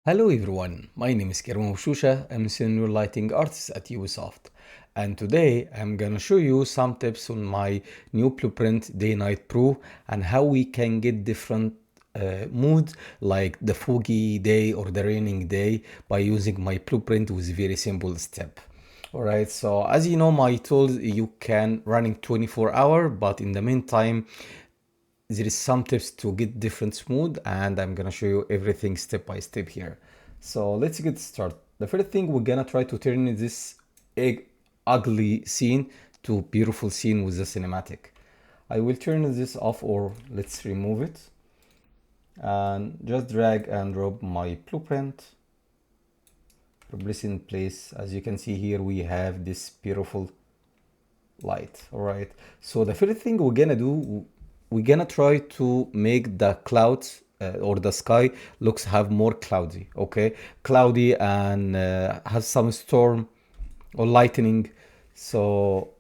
Hello everyone, my name is Karim Shousha. I'm a senior lighting artist at Ubisoft, and today I'm gonna show you some tips on my new blueprint DayNightPro and how we can get different moods like the foggy day or the raining day by using my blueprint with very simple step. Alright, so as you know, my tools you can running 24-hour, but in the meantime there is some tips to get different smooth, and I'm gonna show you everything step by step here. So let's get started. The first thing, we're gonna try to turn this ugly scene to beautiful scene with the cinematic. I will turn this off, or let's remove it, and just drag and drop my blueprint, place in place. As you can see here, we have this beautiful light. All right, so the first thing we're gonna do, we're gonna try to make the clouds or the sky looks have more cloudy. Okay, cloudy and has some storm or lightning. So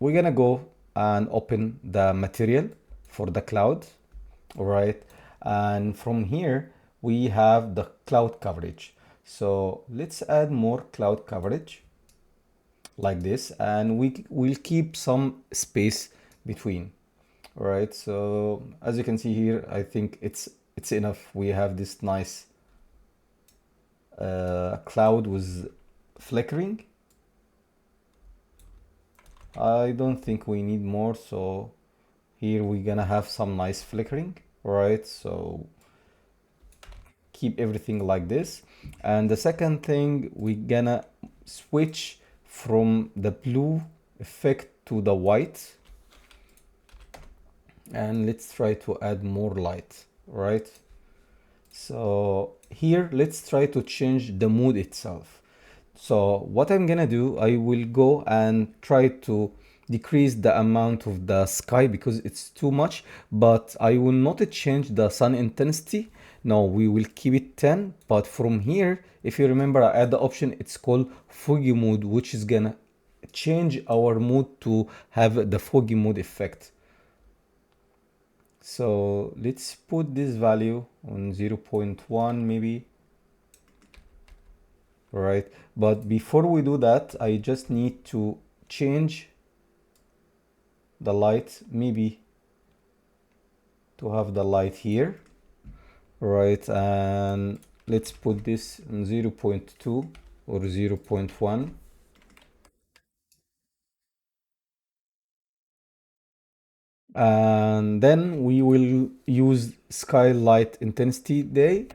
we're gonna go and open the material for the cloud. All right, and from here we have the cloud coverage. So let's add more cloud coverage like this, and we will keep some space between. All right, so as you can see here, I think it's enough. We have this nice cloud with flickering. I don't think we need more, so here we're gonna have some nice flickering. All right, so keep everything like this. And the second thing, we're gonna switch from the blue effect to the white, and let's try to add more light. Right, so here let's try to change the mood itself. So what I'm gonna do, I will go and try to decrease the amount of the sky because it's too much, but I will not change the sun intensity. No, we will keep it 10, but from here, if you remember, I add the option, it's called Fogy Mode, which is gonna change our mood to have the Fogy Mode effect. So let's put this value on 0.1 maybe. All right, but before we do that, I just need to change the light, maybe to have the light here. All right, and let's put this on 0.2 or 0.1. And then we will use skylight intensity day.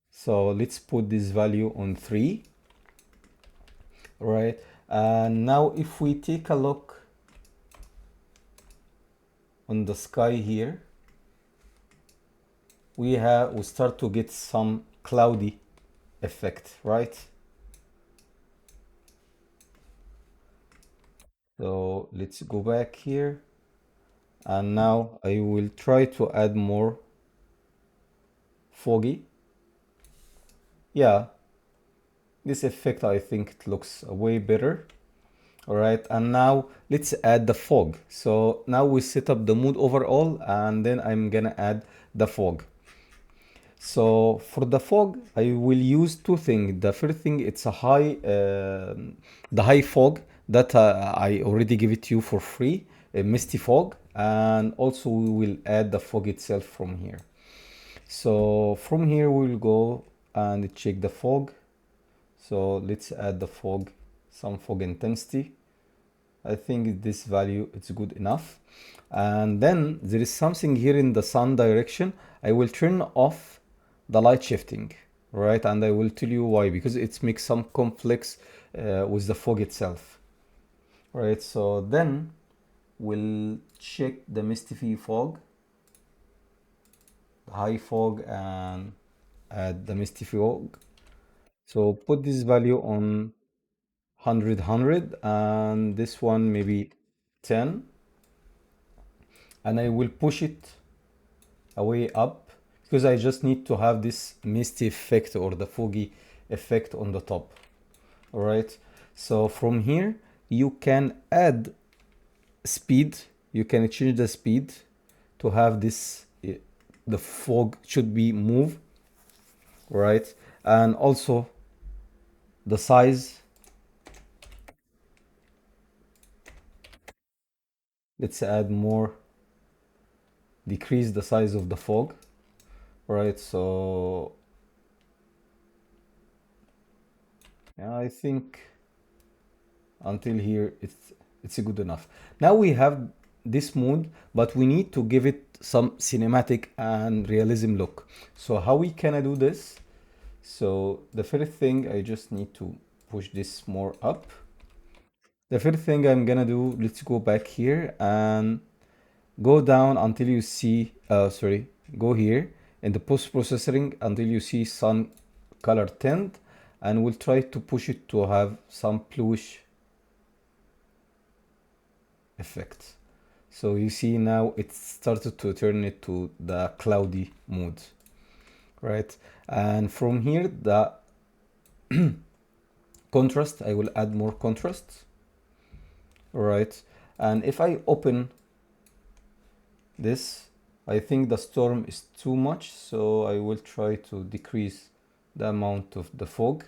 So let's put this value on 3. All right, and now if we take a look on the sky here, we start to get some cloudy effect, right? So let's go back here, and now I will try to add more foggy. Yeah, this effect, I think it looks way better. All right, and now let's add the fog. So now we set up the mood overall, and then I'm gonna add the fog. So for the fog, I will use two things. The first thing, it's a the high fog that I already give it to you for free, a misty fog, and also we will add the fog itself from here. So from here we'll go and check the fog. So let's add the fog, some fog intensity. I think this value it's good enough. And then there is something here in the sun direction. I will turn off the light shifting, right? And I will tell you why, because it makes some conflicts with the fog itself. Right, so then we'll check the misty fog, the high fog, and add the misty fog. So put this value on 100, and this one maybe 10, and I will push it away up because I just need to have this misty effect or the foggy effect on the top. All right, so from here you can add speed, you can change the speed to have this the fog should be move. right? And also the size, let's add more, decrease the size of the fog, right? So yeah, I think until here it's good enough. Now we have this mood, but we need to give it some cinematic and realism look. So how we can do this? So the first thing, I just need to push this more up. The first thing I'm gonna do, let's go back here and go down until you see, sorry, go here in the post processing until you see sun color tint, and we'll try to push it to have some bluish effect. So you see now it started to turn it to the cloudy mood, right? And from here, the contrast, I will add more contrast, right? And if I open this, I think the storm is too much, so I will try to decrease the amount of the fog.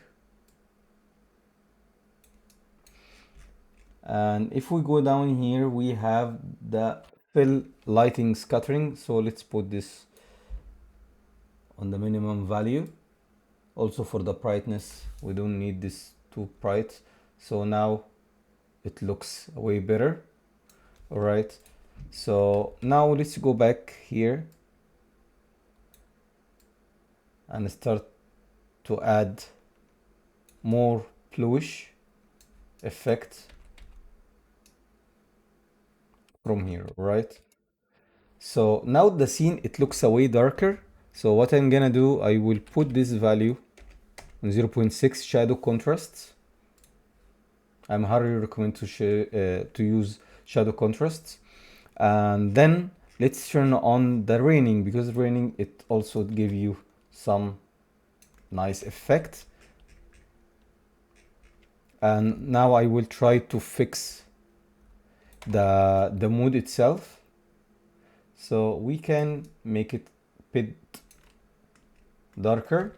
And if we go down here, we have the fill lighting scattering. So let's put this on the minimum value. Also for the brightness, we don't need this too bright. So now it looks way better. All right. So now let's go back here and start to add more bluish effect from here, right? So now the scene, it looks way darker. So what I'm gonna do, I will put this value on 0.6 shadow contrast. I'm highly recommend to use shadow contrast. And then let's turn on the raining, because raining, it also give you some nice effect. And now I will try to fix the mood itself. So we can make it a bit darker.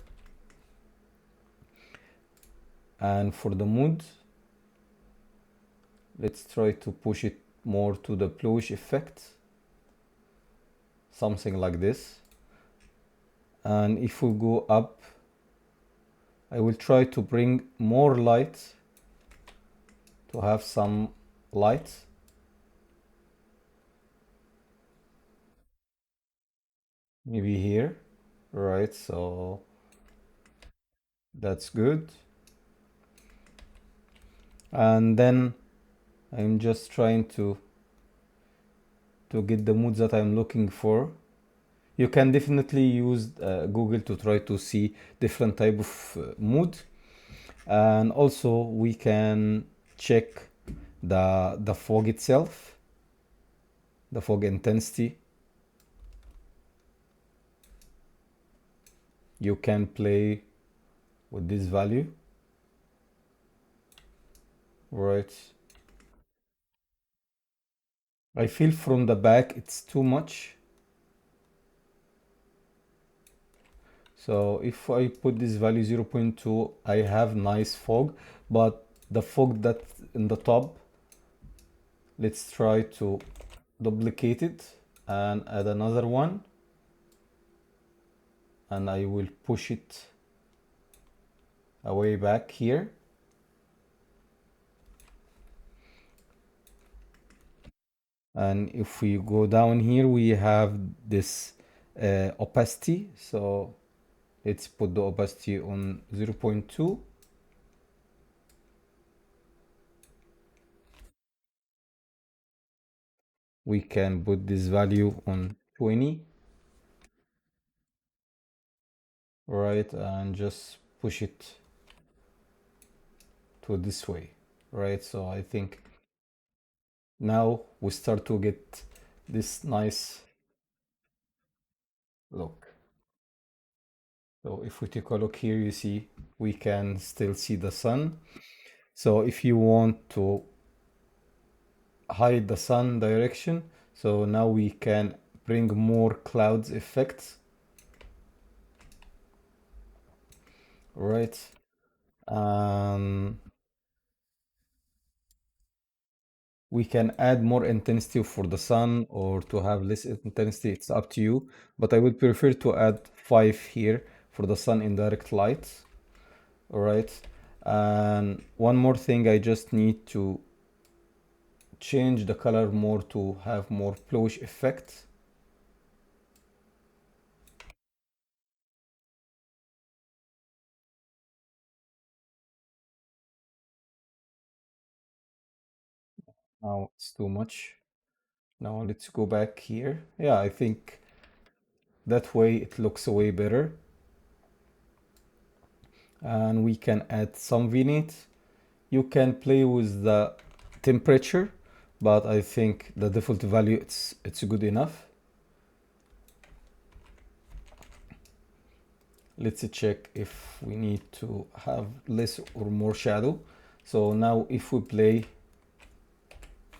And for the mood, let's try to push it more to the bluish effect, something like this. And if we go up, I will try to bring more light, to have some light. Maybe here, right? So that's good. And then I'm just trying to get the moods that I'm looking for. You can definitely use Google to try to see different type of mood. And also we can check the fog itself, the fog intensity. You can play with this value, right? I feel from the back it's too much. So if I put this value 0.2, I have nice fog, but the fog that's in the top, let's try to duplicate it and add another one. And I will push it away back here. And if we go down here, we have this opacity. So let's put the opacity on 0.2. We can put this value on 20. Right, and just push it to this way, right? So I think now we start to get this nice look. So if we take a look here, you see we can still see the sun. So if you want to hide the sun direction, so now we can bring more clouds effects. right? Um, we can add more intensity for the sun or to have less intensity. It's up to you, but I would prefer to add 5 here for the sun indirect light. All right. And one more thing, I just need to change the color more to have more bluish effect. Now it's too much. Now let's go back here. Yeah, I think that way it looks way better. And we can add some vignette. You can play with the temperature, but I think the default value it's good enough. Let's check if we need to have less or more shadow. So now if we play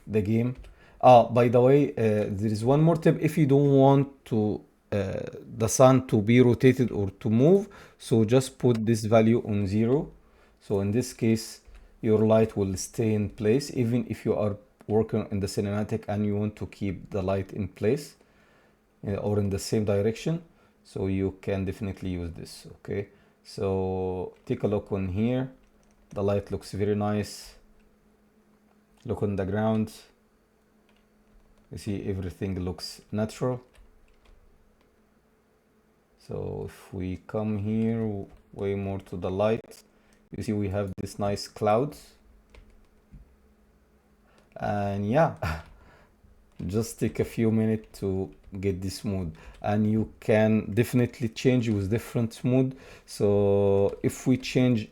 the game, by the way, there is one more tip. If you don't want to the sun to be rotated or to move, so just put this value on 0. So in this case your light will stay in place even if you are working in the cinematic and you want to keep the light in place or in the same direction. So you can definitely use this. Okay, so take a look on here. The light looks very nice. Look on the ground. You see everything looks natural. So if we come here way more to the light, you see we have this nice clouds. And yeah, just take a few minutes to get this mood, and you can definitely change with different mood. So if we change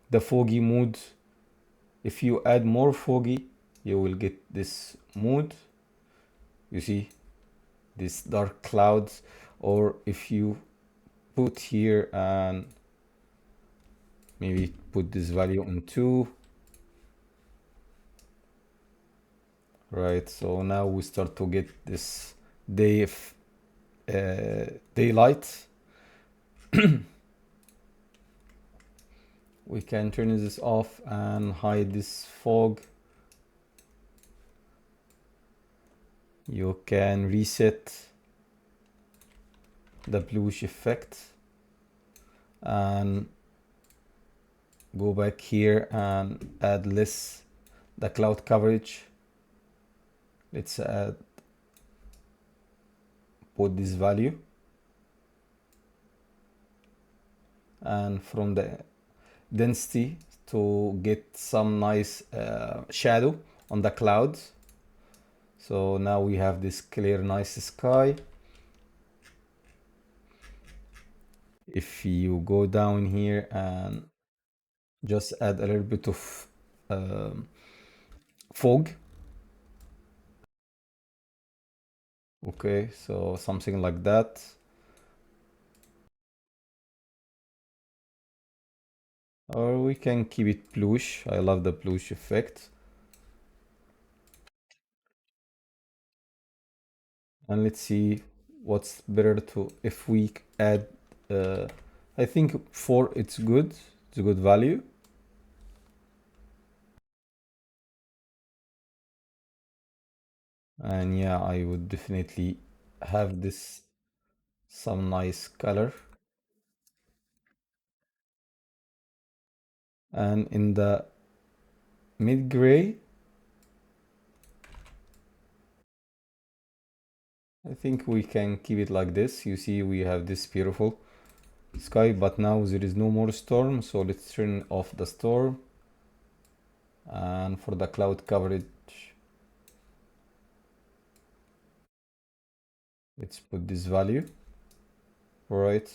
the foggy mood, if you add more foggy, you will get this mood. You see these dark clouds. Or if you put here and maybe put this value on 2, right? So now we start to get this daylight. We can turn this off and hide this fog. You can reset the bluish effect and go back here and add less the cloud coverage. Let's put this value, and from the density to get some nice shadow on the clouds. So now we have this clear nice sky. If you go down here and just add a little bit of fog, okay, so something like that. Or we can keep it bluish. I love the bluish effect. And let's see what's better to, if we add I think 4, it's good, it's a good value. And yeah, I would definitely have this some nice color. And in the mid gray, I think we can keep it like this. You see we have this beautiful sky, but now there is no more storm, so let's turn off the storm. And for the cloud coverage, let's put this value. All right,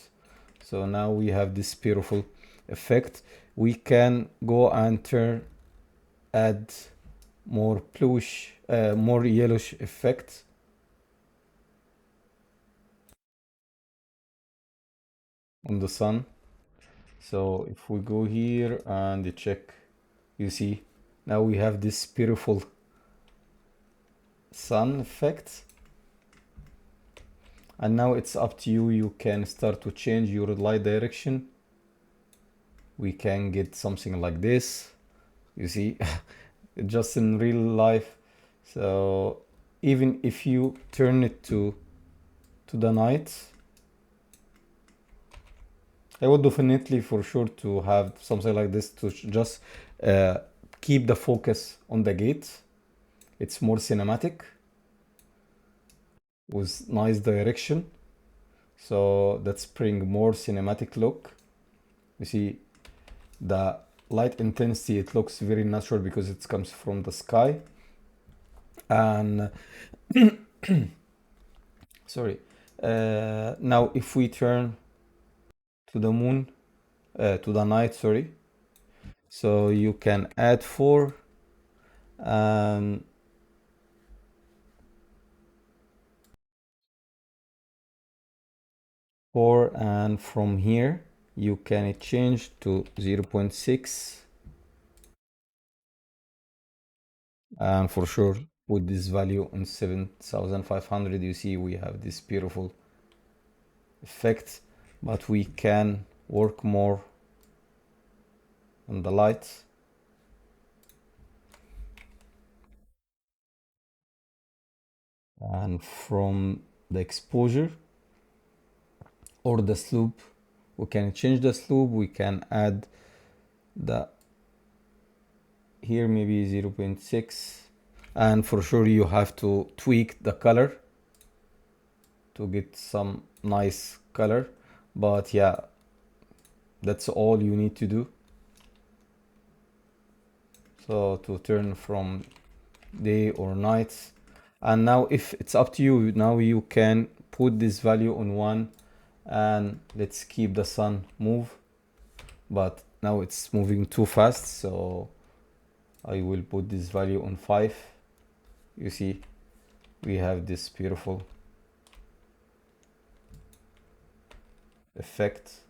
so now we have this beautiful effect. We can go and add more bluish, more yellowish effect. On the sun. So if we go here and check, you see now we have this beautiful sun effect. And now it's up to you. You can start to change your light direction. we can get something like this. You see, just in real life. So even if you turn it to the night, I would definitely for sure to have something like this to just uh, keep the focus on the gate. It's more cinematic with nice direction. So that's bring more cinematic look. You see the light intensity, it looks very natural because it comes from the sky. And sorry, now if we turn to the moon, to the night, sorry, so you can add four, and and from here you can change to 0.6, and for sure with this value on 7500, you see we have this beautiful effect. But we can work more on the light, and from the exposure or the slope, we can change the slope. We can add the here maybe 0.6, and for sure you have to tweak the color to get some nice color. But yeah, that's all you need to do. So to turn from day or night. And now if it's up to you, now you can put this value on 1, and let's keep the sun move. But now it's moving too fast, so I will put this value on 5. You see we have this beautiful effect.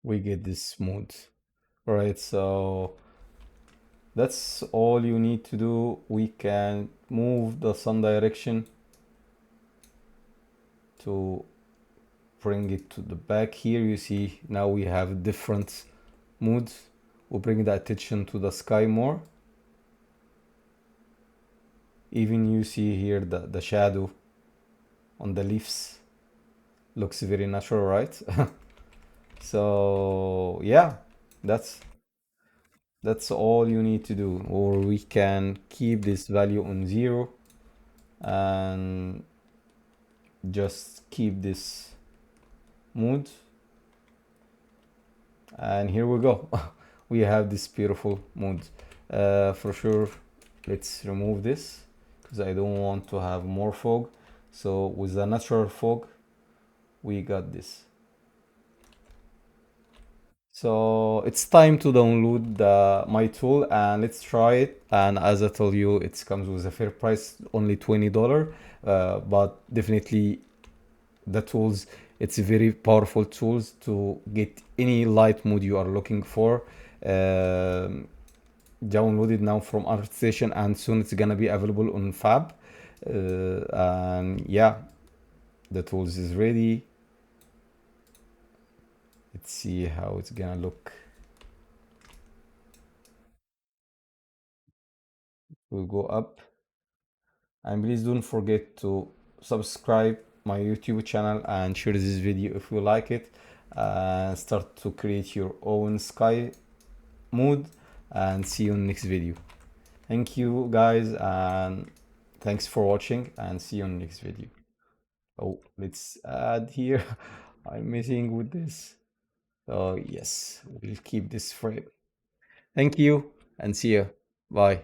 We get this smooth. All right, so that's all you need to do. We can move the sun direction to bring it to the back. Here you see now we have different moods. We'll bring the attention to the sky more. Even you see here the shadow on the leaves looks very natural, right? So yeah, that's that's all you need to do. Or we can keep this value on 0 and just keep this mood, and here we go. We have this beautiful mood. For sure, let's remove this because I don't want to have more fog. So with the natural fog, we got this. So it's time to download my tool and let's try it. And as I told you, it comes with a fair price, only $20. But definitely the tools, it's very powerful tools to get any light mode you are looking for. Download it now from ArtStation, and soon it's gonna be available on Fab. And yeah, the tools is ready. Let's see how it's gonna look. We'll go up, and please don't forget to subscribe my YouTube channel and share this video if you like it, and start to create your own sky mood. And see you in the next video. Thank you guys, and thanks for watching, and see you in the next video. Oh, let's add here. I'm messing with this. Oh yes, we'll keep this frame. Thank you and see you. Bye.